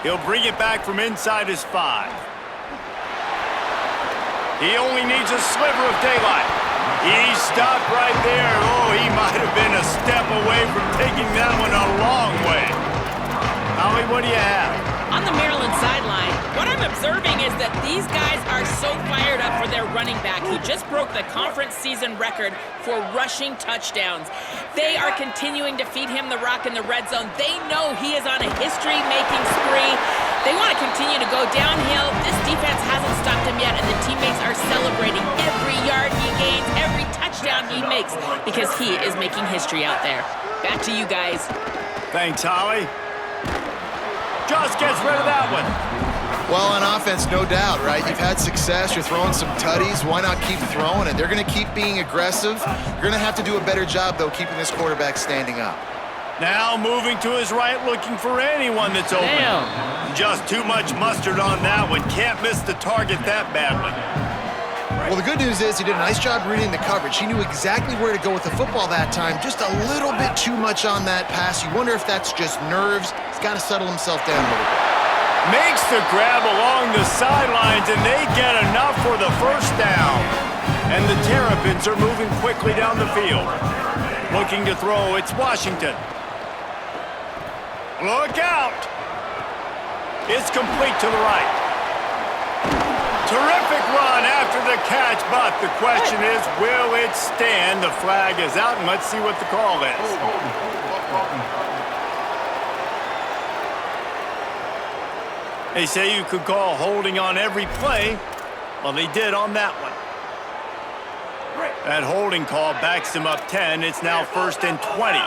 He'll bring it back from inside his 5. He only needs a sliver of daylight. He stopped right there. Oh, he might have been a step away from taking that one a long way. Holly, what do you have? On the Maryland sideline, what I'm observing is that these guys are so fired up for their running back who just broke the conference season record for rushing touchdowns. They are continuing to feed him the rock in the red zone. They know he is on a history-making spree. They want to continue to go downhill. This defense hasn't stopped him yet, and the teammates are celebrating every yard he gains, every touchdown he makes, because he is making history out there. Back to you guys. Thanks, Holly. Just gets rid of that one. Well, on offense, no doubt, right? You've had success. You're throwing some tutties. Why not keep throwing it? They're going to keep being aggressive. You're going to have to do a better job, though, keeping this quarterback standing up. Now moving to his right, looking for anyone that's open. Damn. Just too much mustard on that one. Can't miss the target that badly. Well, the good news is he did a nice job reading the coverage. He knew exactly where to go with the football that time. Just a little bit too much on that pass. You wonder if that's just nerves. He's got to settle himself down a little bit. Makes the grab along the sidelines, and they get enough for the first down. And the Terrapins are moving quickly down the field. Looking to throw, it's Washington. Look out! It's complete to the right. Terrific run after the catch, but the question is, will it stand? The flag is out, and let's see what the call is. They say you could call holding on every play. Well, they did on that one. That holding call backs him up 10. It's now 1st and 20.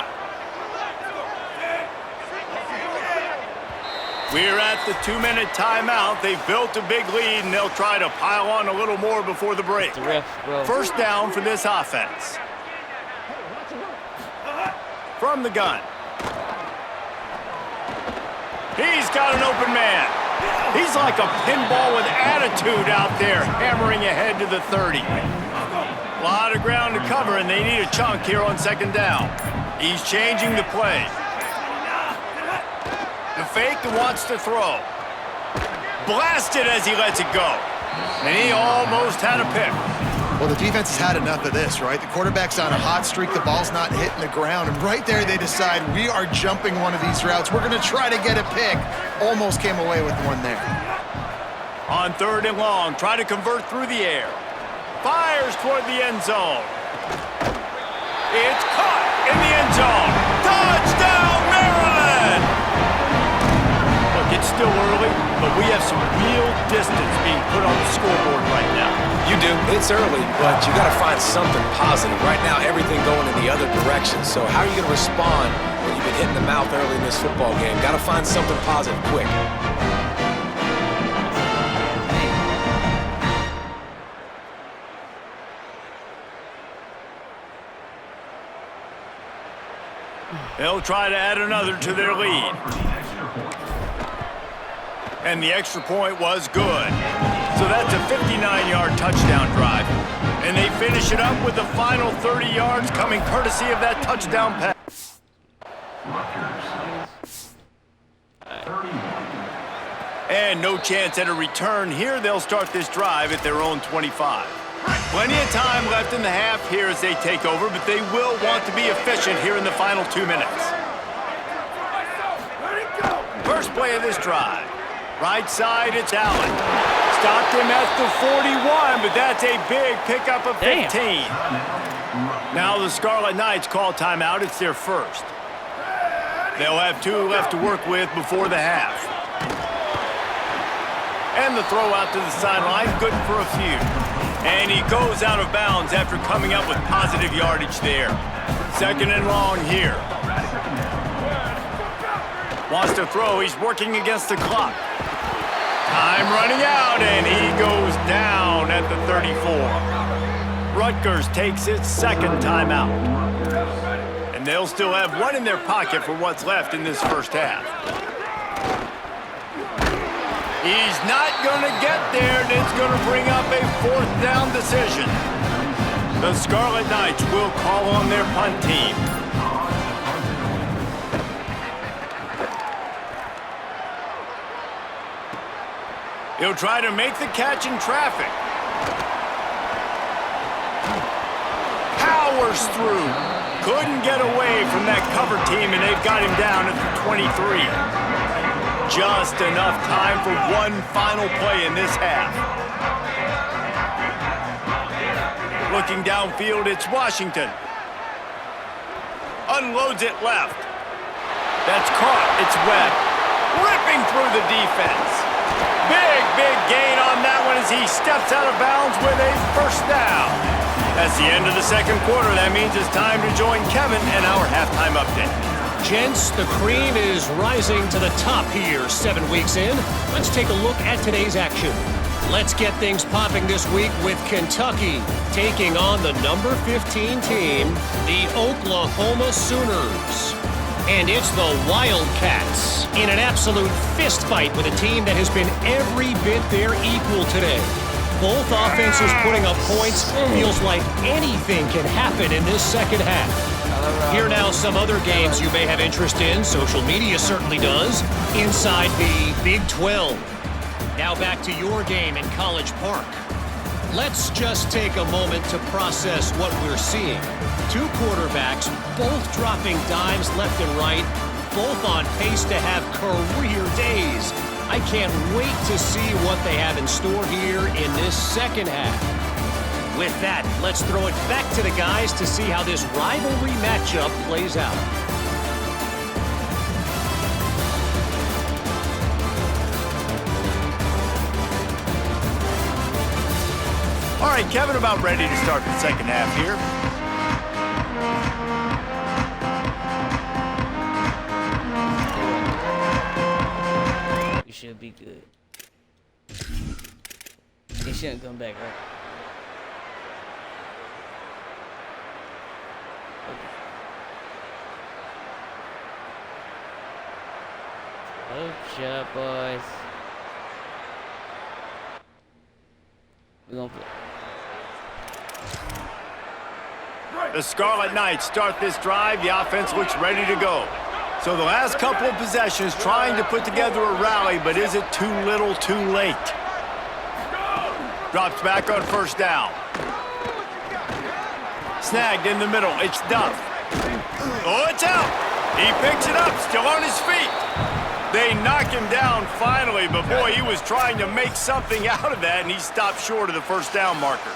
We're at the 2-minute timeout. They've built a big lead, and they'll try to pile on a little more before the break. The ref, bro. First down for this offense. From the gun. He's got an open man. He's like a pinball with attitude out there, hammering ahead to the 30. A lot of ground to cover, and they need a chunk here on 2nd down. He's changing the play. The fake wants to throw. Blasted as he lets it go. And he almost had a pick. Well, the defense has had enough of this, right? The quarterback's on a hot streak. The ball's not hitting the ground. And right there, they decide, we are jumping one of these routes. We're going to try to get a pick. Almost came away with one there. On 3rd and long, try to convert through the air. Fires toward the end zone. It's caught in the end zone. Touchdown, Maryland! Look, it's still early, but we have some real distance being put on the scoreboard right now. You do. It's early, but you got to find something positive. Right now, everything going in the other direction. So how are you going to respond when you've been hitting the mouth early in this football game? Got to find something positive quick. They'll try to add another to their lead. And the extra point was good. So that's a 59-yard touchdown drive. And they finish it up with the final 30 yards coming courtesy of that touchdown pass. And no chance at a return here. They'll start this drive at their own 25. Plenty of time left in the half here as they take over, but they will want to be efficient here in the final 2 minutes. First play of this drive. Right side, it's Allen. Stopped him at the 41, but that's a big pickup of 15. Damn. Now the Scarlet Knights call timeout. It's their first. They'll have 2 left to work with before the half. And the throw out to the sideline, good for a few. And he goes out of bounds after coming up with positive yardage there. 2nd and long here. Wants to throw, he's working against the clock. Time running out, and he goes down at the 34. Rutgers takes its 2nd timeout. And they'll still have 1 in their pocket for what's left in this first half. He's not going to get there, and it's going to bring up a 4th down decision. The Scarlet Knights will call on their punt team. He'll try to make the catch in traffic. Powers through. Couldn't get away from that cover team, and they've got him down at the 23. Just enough time for one final play in this half. Looking downfield, it's Washington. Unloads it left. That's caught. It's Webb. Ripping through the defense. Big gain on that one as he steps out of bounds with a first down. That's the end of the 2nd quarter. That means it's time to join Kevin and our halftime update. Gents, the cream is rising to the top here 7 weeks in. Let's take a look at today's action. Let's get things popping this week with Kentucky taking on the number 15 team, the Oklahoma Sooners. And it's the Wildcats in an absolute fist fight with a team that has been every bit their equal today. Both offenses putting up points. Feels like anything can happen in this second half. Here now some other games you may have interest in. Social media certainly does. Inside the Big 12. Now back to your game in College Park. Let's just take a moment to process what we're seeing. Two quarterbacks, both dropping dimes left and right, both on pace to have career days. I can't wait to see what they have in store here in this second half. With that, let's throw it back to the guys to see how this rivalry matchup plays out. All right, Kevin, about ready to start the second half here. We should be good. He shouldn't come back, right? Okay. Good job, boys. We're gonna play. The Scarlet Knights start this drive. The offense looks ready to go. So the last couple of possessions trying to put together a rally, but is it too little too late? Drops back on first down. Snagged in the middle. It's Duff. Oh, it's out. He picks it up, still on his feet. They knock him down finally, but boy, he was trying to make something out of that, and he stopped short of the first down marker.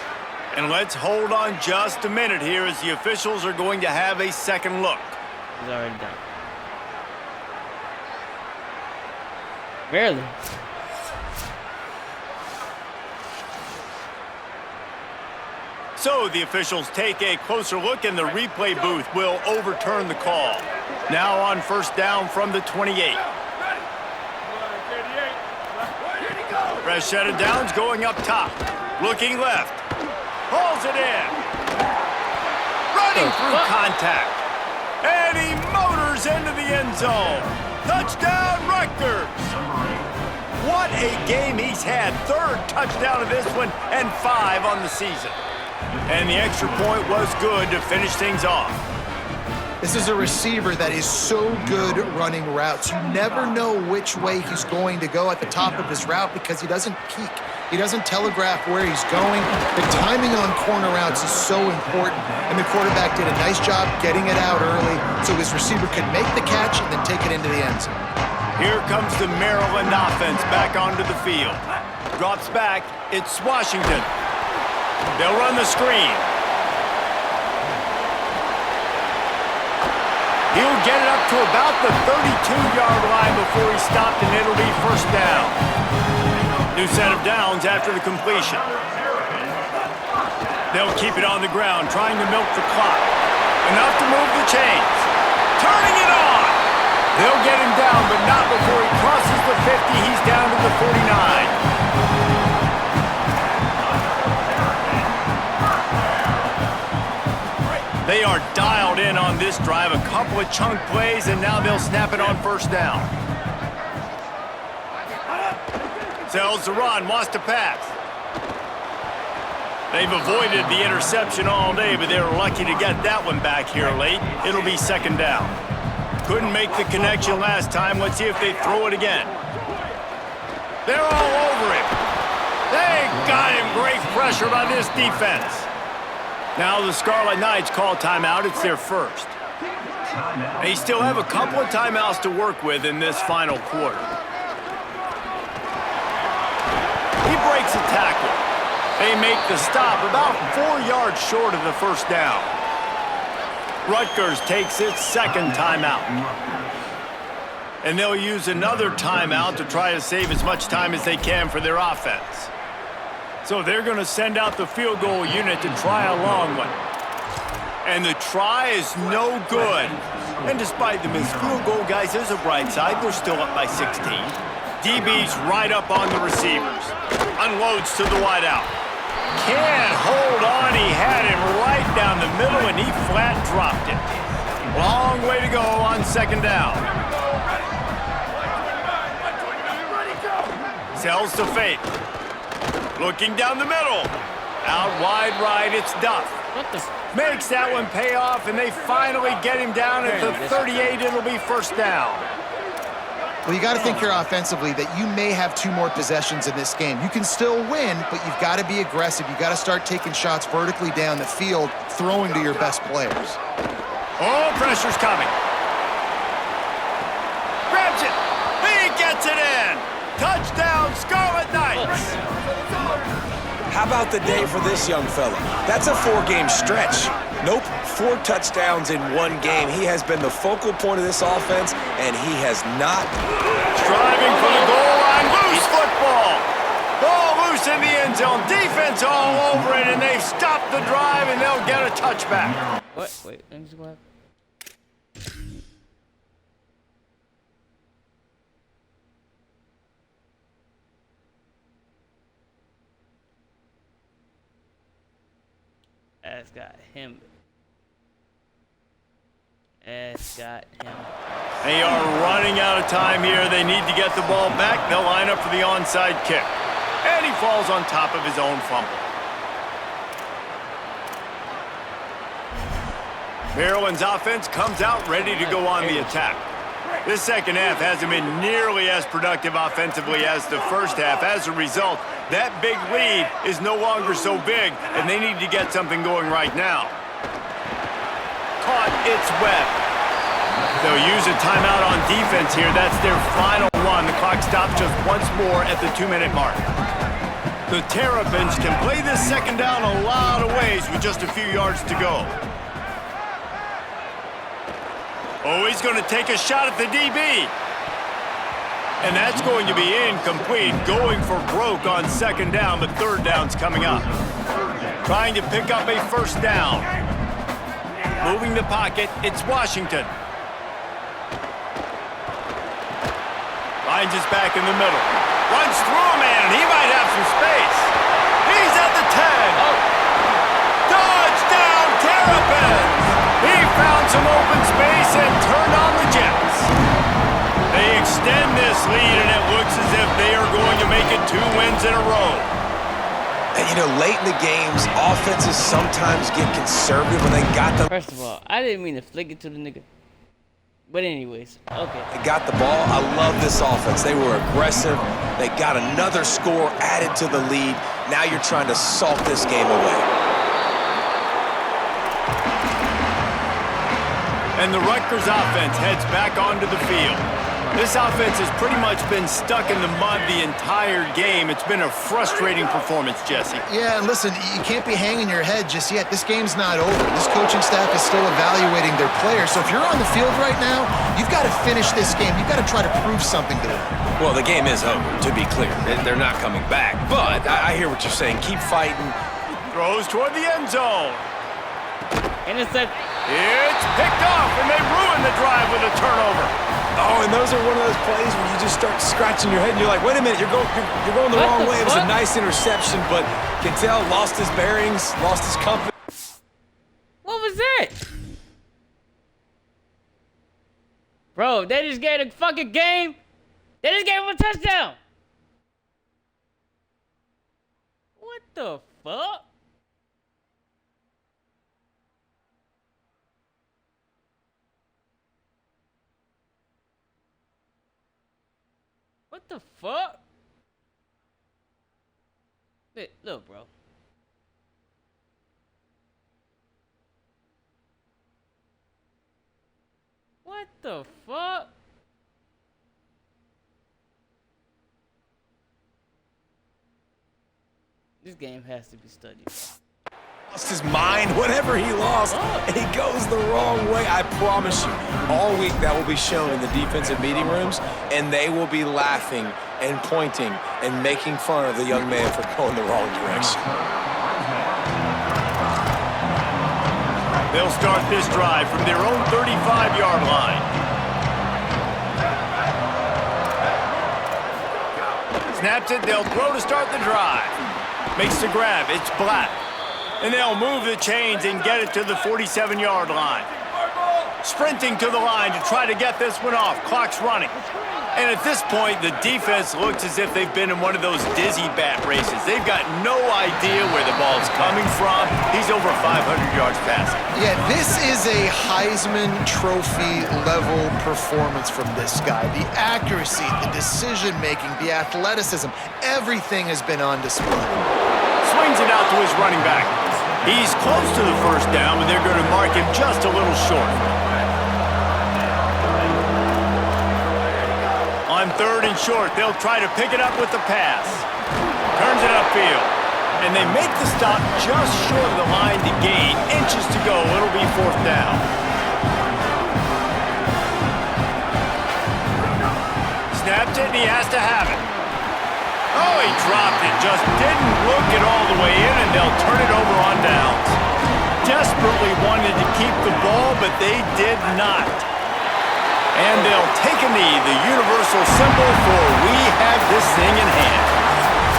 And let's hold on just a minute here as the officials are going to have a second look. He's already done. Barely. So the officials take a closer look, and the replay booth will overturn the call. Now on first down from the 28. Fresh set of downs going up top. Looking left. Pulls it in. Running through contact. And he motors into the end zone. Touchdown, Rutgers. What a game he's had. Third touchdown of this one and 5 on the season. And the extra point was good to finish things off. This is a receiver that is so good running routes. You never know which way he's going to go at the top of his route because he doesn't peek. He doesn't telegraph where he's going. The timing on corner routes is so important, and the quarterback did a nice job getting it out early so his receiver could make the catch and then take it into the end zone. Here comes the Maryland offense back onto the field. Drops back. It's Washington. They'll run the screen. He'll get it up to about the 32-yard line before he stopped, and it'll be first down. New set of downs after the completion. They'll keep it on the ground, trying to milk the clock. Enough to move the chains. Turning it on! They'll get him down, but not before he crosses the 50. He's down to the 49. They are dialed in on this drive. A couple of chunk plays, and now they'll snap it on first down. Sells the run, wants to pass. They've avoided the interception all day, but they were lucky to get that one back here late. It'll be second down. Couldn't make the connection last time. Let's see if they throw it again. They're all over him. They got him. Great pressure by this defense. Now the Scarlet Knights call timeout. It's their first. They still have a couple of timeouts to work with in this final quarter. He breaks a tackle. They make the stop about 4 yards short of the first down. Rutgers takes its second timeout. And they'll use another timeout to try to save as much time as they can for their offense. So they're going to send out the field goal unit to try a long one. And the try is no good. And despite the missed field goal, guys, there's a bright side. They're still up by 16. DB's right up on the receivers. Unloads to the wideout. Can't hold on. He had him right down the middle, and he flat dropped it. Long way to go on second down. Sells to fake. Looking down the middle. Out wide right, it's Duff. What the? Makes that one pay off, and they finally get him down at the 38. It'll be first down. Well, you got to think here offensively that you may have 2 more possessions in this game. You can still win, but you've got to be aggressive. You've got to start taking shots vertically down the field, throwing to your best players. Oh, pressure's coming. Grabs it. He gets it in. Touchdown, Scarlet Knights. How about the day for this young fella? That's a 4-game stretch. Nope, 4 touchdowns in 1 game. He has been the focal point of this offense, and he has not. Striving for the goal line. Loose football. Ball loose in the end zone. Defense all over it, and they've stopped the drive, and they'll get a touchback. What? Wait, let me see what happened. Ass got him. Ass got him. They are running out of time here. They need to get the ball back. They'll line up for the onside kick. And he falls on top of his own fumble. Maryland's offense comes out ready to go on the attack. This second half hasn't been nearly as productive offensively as the first half. As a result, that big lead is no longer so big, and they need to get something going right now. Caught its web. They'll use a timeout on defense here. That's their final one. The clock stops just once more at the 2-minute mark. The Terrapins can play this second down a lot of ways with just a few yards to go. Oh, he's going to take a shot at the DB. And that's going to be incomplete. Going for broke on second down, but third down's coming up. Trying to pick up a first down. Moving the pocket, it's Washington. Finds his back in the middle. Runs through a man, and he might have some space. He's at the 10. Touchdown, Terrapins! He found some open space and turned on the Jets. They extend this lead, and it looks as if they are going to make it 2 wins in a row. And, you know, late in the games, offenses sometimes get conservative when they got the... First of all, I didn't mean to flick it to the nigga. But anyways, okay. They got the ball. I love this offense. They were aggressive. They got another score added to the lead. Now you're trying to salt this game away. And the Rutgers offense heads back onto the field. This offense has pretty much been stuck in the mud the entire game. It's been a frustrating performance, Jesse. Yeah, and listen, you can't be hanging your head just yet. This game's not over. This coaching staff is still evaluating their players. So if you're on the field right now, you've got to finish this game. You've got to try to prove something to them. Well, the game is over, to be clear. They're not coming back. But I hear what you're saying. Keep fighting. Throws toward the end zone. Intercept. It's picked off, and they ruin the drive with a turnover. Oh, and those are one of those plays where you just start scratching your head, and you're like, wait a minute, you're going the What wrong the way. It was a fuck? nice interception, but Cattell lost his bearings, lost his compass. What was that? Bro, they just gave the fucking game. They just gave him a touchdown. What the fuck? What the fuck? Look, bro. What the fuck? This game has to be studied. Lost his mind, whatever he lost, and he goes the wrong way. I promise you, all week that will be shown in the defensive meeting rooms, and they will be laughing and pointing and making fun of the young man for going the wrong direction. They'll start this drive from their own 35-yard line. Snaps it, they'll throw to start the drive. Makes the grab, it's Black. And they'll move the chains and get it to the 47-yard line. Sprinting to the line to try to get this one off. Clock's running. And at this point, the defense looks as if they've been in one of those dizzy bat races. They've got no idea where the ball's coming from. He's over 500 yards passing. Yeah, this is a Heisman Trophy level performance from this guy. The accuracy, the decision-making, the athleticism, everything has been on display. Swings it out to his running back. He's close to the first down, but they're going to mark him just a little short. On 3rd and short, they'll try to pick it up with the pass. Turns it upfield. And they make the stop just short of the line to gain. Inches to go. It'll be 4th down. Snaps it, and he has to have it. Oh, he dropped it. Just didn't look it all the way in, and they'll turn it over on downs. Desperately wanted to keep the ball, but they did not. And they'll take a knee, the universal symbol for we have this thing in hand.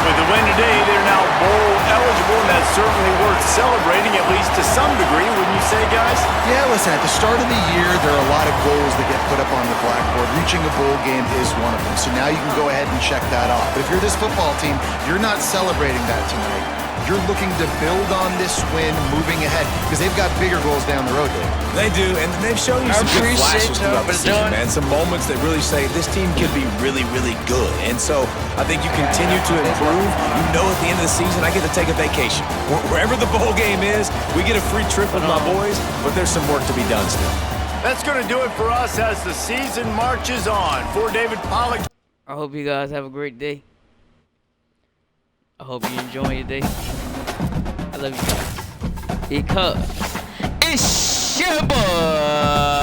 With the win today, they're now bowl eligible, and that's certainly worth celebrating, at least to some degree, wouldn't you say, guys? Yeah, listen, at the start of the year, there are a lot of goals that get put up on the blackboard. Reaching a bowl game is one of them, so now you can go ahead and check that off. But if you're this football team, you're not celebrating that tonight. You're looking to build on this win moving ahead because they've got bigger goals down the road, Dave. They do, and they've shown you some good flashes throughout the season, man. Some moments that really say this team could be really, really good. And so I think you continue to improve. You know at the end of the season, I get to take a vacation. Wherever the bowl game is, we get a free trip with my boys, but there's some work to be done still. That's going to do it for us as the season marches on. For David Pollack. I hope you guys have a great day. I hope you enjoy your day. I love you guys. Because it's your boy.